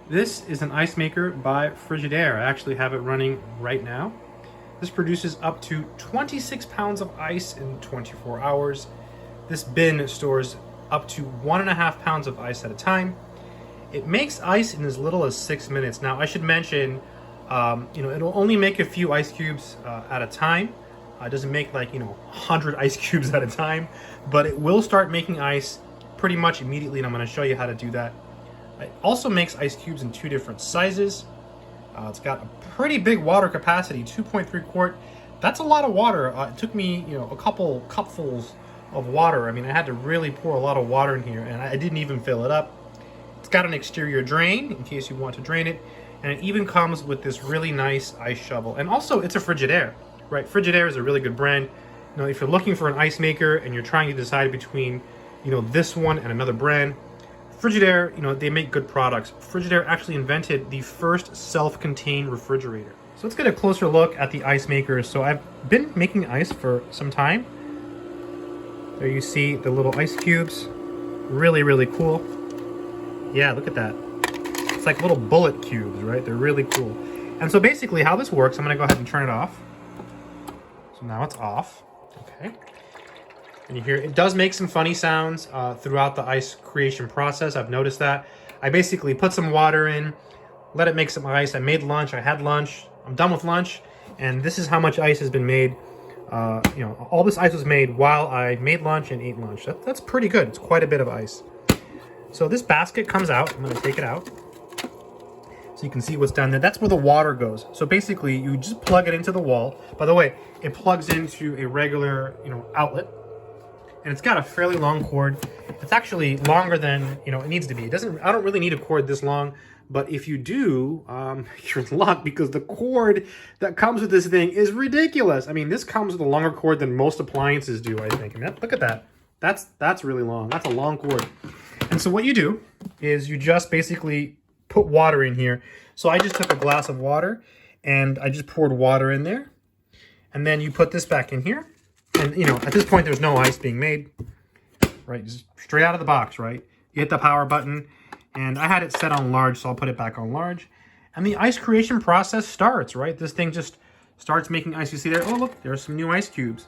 This is an ice maker by Frigidaire. I actually have it running right now. This produces up to 26 pounds of ice in 24 hours. This bin stores up to 1.5 pounds of ice at a time. It makes ice in as little as 6 minutes. Now, I should mention, it'll only make a few ice cubes at a time. It doesn't make 100 ice cubes at a time, but it will start making ice pretty much immediately, and I'm going to show you how to do that. It also makes ice cubes in 2 different sizes. It's got a pretty big water capacity, 2.3 quart. That's a lot of water. It took me, a couple cupfuls of water. I mean, I had to really pour a lot of water in here, and I didn't even fill it up. It's got an exterior drain in case you want to drain it, and it even comes with this really nice ice shovel. And also, it's a Frigidaire, right? Frigidaire is a really good brand. If you're looking for an ice maker and you're trying to decide between, this one and another brand, Frigidaire, they make good products. Frigidaire actually invented the first self-contained refrigerator. So let's get a closer look at the ice maker. So I've been making ice for some time. There you see the little ice cubes. Really, really cool. Yeah, look at that. It's like little bullet cubes, right? They're really cool. And so basically how this works, I'm gonna go ahead and turn it off. So now it's off, okay. And you hear, it does make some funny sounds throughout the ice creation process. I've noticed that. I basically put some water in, let it make some ice. I made lunch, I had lunch, I'm done with lunch, and this is how much ice has been made. All this ice was made while I made lunch and ate lunch. That's pretty good. It's quite a bit of ice. So this basket comes out. I'm gonna take it out so you can see what's down there. That's where the water goes. So basically you just plug it into the wall. By the way, it plugs into a regular, outlet. And it's got a fairly long cord. It's actually longer than it needs to be. I don't really need a cord this long, but if you do, you're in luck, because the cord that comes with this thing is ridiculous. I mean, this comes with a longer cord than most appliances do, I think. And look at that. That's really long. That's a long cord. And so what you do is you just basically put water in here. So I just took a glass of water and I just poured water in there. And then you put this back in here. And, at this point, there's no ice being made, right? Just straight out of the box, right? You hit the power button, and I had it set on large, so I'll put it back on large. And the ice creation process starts, right? This thing just starts making ice. You see there? Oh, look, there's some new ice cubes.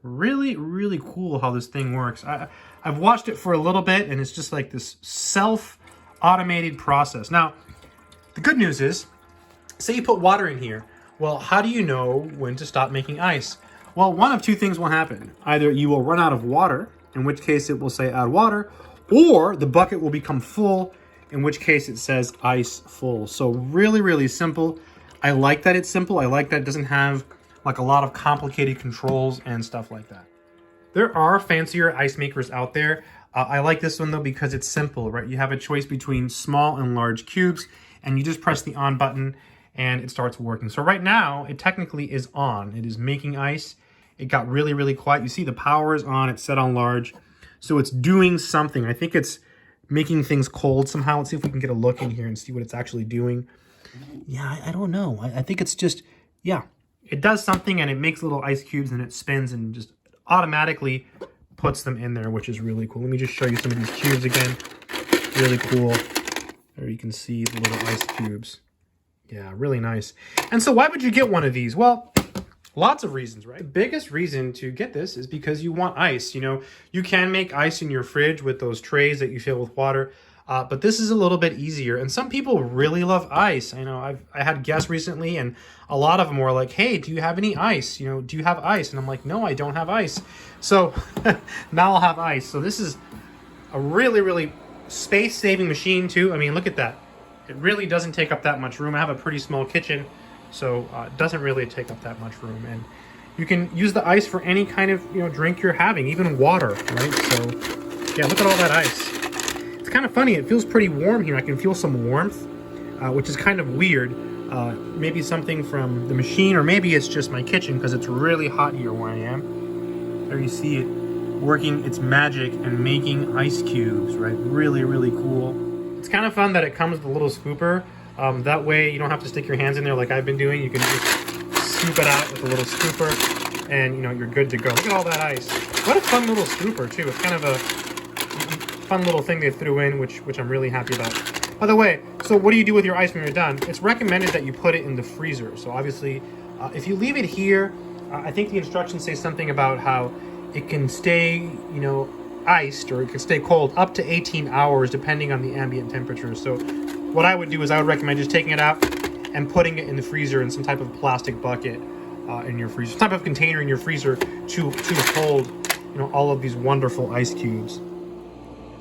Really, really cool how this thing works. I've watched it for a little bit, and it's just like this self-automated process. Now, the good news is, say you put water in here. Well, how do you know when to stop making ice? Well, one of 2 things will happen. Either you will run out of water, in which case it will say add water, or the bucket will become full, in which case it says ice full. So really, really simple. I like that it's simple. I like that it doesn't have like a lot of complicated controls and stuff like that. There are fancier ice makers out there. I like this one though because it's simple, right? You have a choice between small and large cubes, and you just press the on button and it starts working. So right now, it technically is on. It is making ice. It got really, really quiet. You see the power is on, it's set on large. So it's doing something. I think it's making things cold somehow. Let's see if we can get a look in here and see what it's actually doing. Yeah, I don't know. I think it's just, yeah. It does something and it makes little ice cubes and it spins and just automatically puts them in there, which is really cool. Let me just show you some of these cubes again. Really cool. There you can see the little ice cubes. Yeah, really nice. And so why would you get one of these? Well, lots of reasons, right? The biggest reason to get this is because you want ice. You can make ice in your fridge with those trays that you fill with water, but this is a little bit easier. And some people really love ice. I know I had guests recently, and a lot of them were like, "Hey, do you have any ice? Do you have ice?" And I'm like, "No, I don't have ice." So now I'll have ice. So this is a really, really space-saving machine too. I mean, look at that. It really doesn't take up that much room. I have a pretty small kitchen. So it doesn't really take up that much room, and you can use the ice for any kind of drink you're having, even water, right? So yeah, look at all that ice. It's kind of funny. It feels pretty warm here. I can feel some warmth, which is kind of weird. Maybe something from the machine, or maybe it's just my kitchen because it's really hot here where I am. There you see it working its magic and making ice cubes, right? Really, really cool. It's kind of fun that it comes with a little scooper. That way you don't have to stick your hands in there like I've been doing. You can just scoop it out with a little scooper and you're good to go. Look at all that ice. What a fun little scooper too. It's kind of a fun little thing they threw in, which I'm really happy about. By the way, So what do you do with your ice when you're done? It's recommended that you put it in the freezer. So obviously, if you leave it here, I think the instructions say something about how it can stay, you know, iced, or it can stay cold up to 18 hours depending on the ambient temperature. So what I would do is I would recommend just taking it out and putting it in the freezer in some type of plastic bucket in your freezer, some type of container in your freezer to hold, you know, all of these wonderful ice cubes.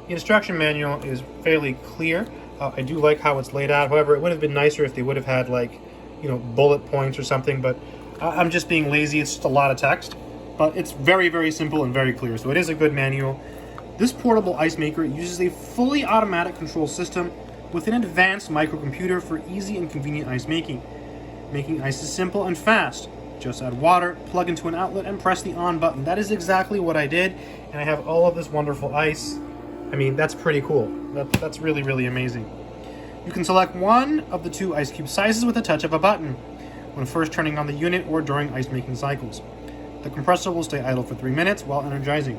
The instruction manual is fairly clear. I do like how it's laid out. However, it would have been nicer if they would have had, like, you know, bullet points or something, but I'm just being lazy. It's just a lot of text, but it's very, very simple and very clear. So it is a good manual. This portable ice maker uses a fully automatic control system with an advanced microcomputer for easy and convenient ice making. Making ice is simple and fast. Just add water, plug into an outlet, and press the on button. That is exactly what I did, and I have all of this wonderful ice. I mean, that's pretty cool. That's really, really amazing. You can select one of the two ice cube sizes with a touch of a button when first turning on the unit or during ice making cycles. The compressor will stay idle for 3 minutes while energizing.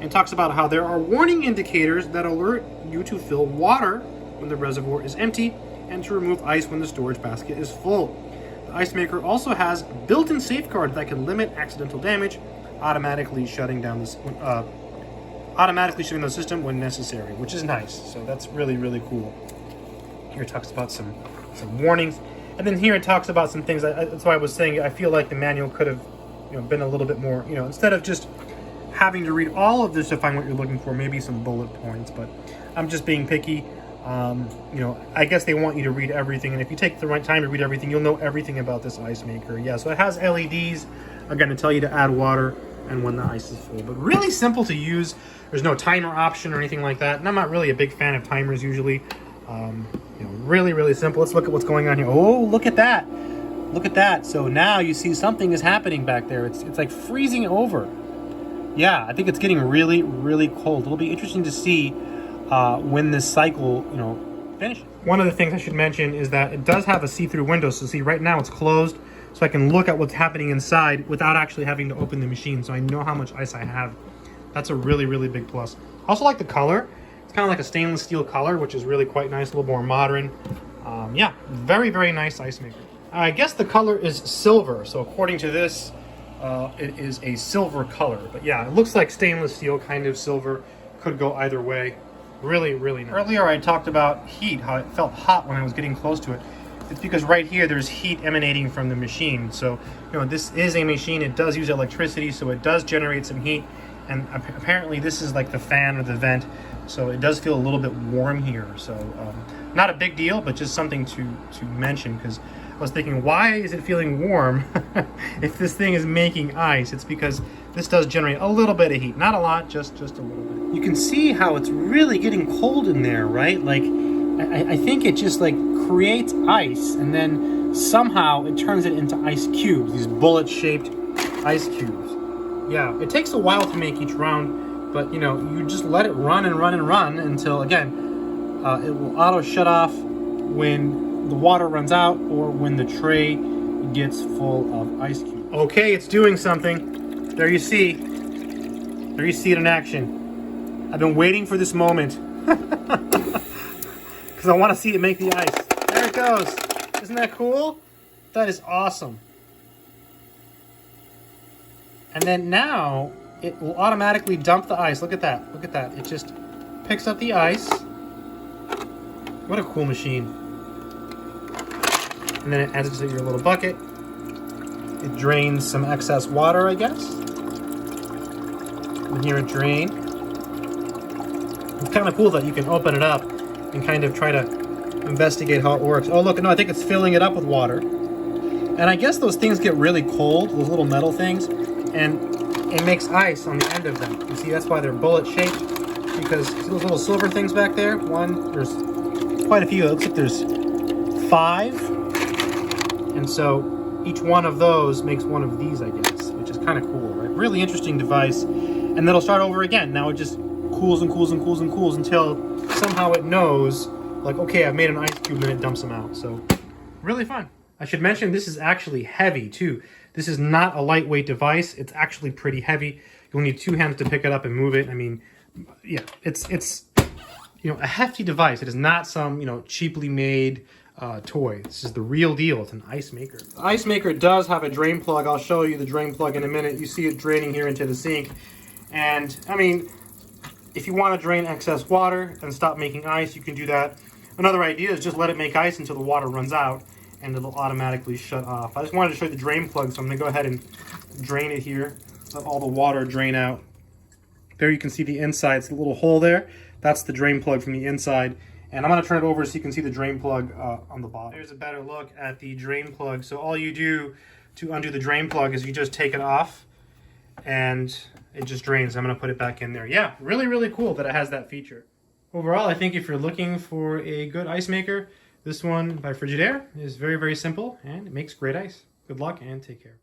It talks about how there are warning indicators that alert you to fill water when the reservoir is empty and to remove ice when the storage basket is full. The ice maker also has built-in safeguards that can limit accidental damage, automatically shutting down the system when necessary, which is nice. So that's really, really cool. Here it talks about some warnings, and then here it talks about some things. That's why I was saying I feel like the manual could have, you know, been a little bit more, you know, instead of just having to read all of this to find what you're looking for, maybe some bullet points. But I'm just being picky. You know, I guess they want you to read everything, and if you take the right time to read everything, you'll know everything about this ice maker. Yeah, so it has LEDs, again, to tell you to add water and when the ice is full, but really simple to use. There's no timer option or anything like that, and I'm not really a big fan of timers usually. You know, really, really simple. Let's look at what's going on here. Oh, look at that. Look at that. So now you see something is happening back there. It's like freezing over. Yeah, I think it's getting really, really cold. It'll be interesting to see when this cycle, you know, finishes. One of the things I should mention is that it does have a see-through window. So see, right now it's closed, so I can look at what's happening inside without actually having to open the machine. So I know how much ice I have. That's a really, really big plus. I also like the color. It's kind of like a stainless steel color, which is really quite nice, a little more modern. Yeah, very, very nice ice maker. I guess the color is silver. So according to this, it is a silver color. But yeah, it looks like stainless steel, kind of silver. Could go either way. Really, really nice. Earlier I talked about heat, how it felt hot when I was getting close to it. It's because right here there's heat emanating from the machine. So, you know, this is a machine. It does use electricity, so it does generate some heat. And apparently this is like the fan or the vent, so it does feel a little bit warm here. So not a big deal, but just something to mention, because I was thinking, why is it feeling warm if this thing is making ice? It's because this does generate a little bit of heat. Not a lot, just a little bit. You can see how it's really getting cold in there, right? Like, I think it just like creates ice, and then somehow it turns it into ice cubes, these bullet-shaped ice cubes. Yeah, it takes a while to make each round, but you know, you just let it run and run and run until, again, it will auto shut off when the water runs out or when the tray gets full of ice cubes. Okay, it's doing something. There you see it in action. I've been waiting for this moment because I want to see it make the ice. There it goes. Isn't that cool? That is awesome. And then now it will automatically dump the ice. Look at that. Look at that. It just picks up the ice. What a cool machine. And then it adds it to your little bucket. It drains some excess water, I guess. And here it drained. It's kind of cool that you can open it up and kind of try to investigate how it works. Oh, look, no, I think it's filling it up with water. And I guess those things get really cold, those little metal things, and it makes ice on the end of them. You see, that's why they're bullet-shaped, because see those little silver things back there? There's quite a few. It looks like there's 5. And so each one of those makes one of these, I guess, which is kind of cool, right? Really interesting device. And then it'll start over again. Now it just cools and cools and cools and cools until somehow it knows, like, okay, I've made an ice cube, and it dumps them out. So really fun. I should mention this is actually heavy too. This is not a lightweight device. It's actually pretty heavy. You'll need 2 hands to pick it up and move it. I mean, yeah, it's a hefty device. It is not some, cheaply made toy. This is the real deal. It's an ice maker. The ice maker does have a drain plug. I'll show you the drain plug in a minute. You see it draining here into the sink. And, I mean, if you want to drain excess water and stop making ice, you can do that. Another idea is just let it make ice until the water runs out, and it'll automatically shut off. I just wanted to show you the drain plug, so I'm going to go ahead and drain it here. Let all the water drain out. There you can see the inside. It's a little hole there. That's the drain plug from the inside. And I'm going to turn it over so you can see the drain plug on the bottom. Here's a better look at the drain plug. So all you do to undo the drain plug is you just take it off and it just drains. I'm going to put it back in there. Yeah, really, really cool that it has that feature. Overall, I think if you're looking for a good ice maker, this one by Frigidaire is very, very simple and it makes great ice. Good luck and take care.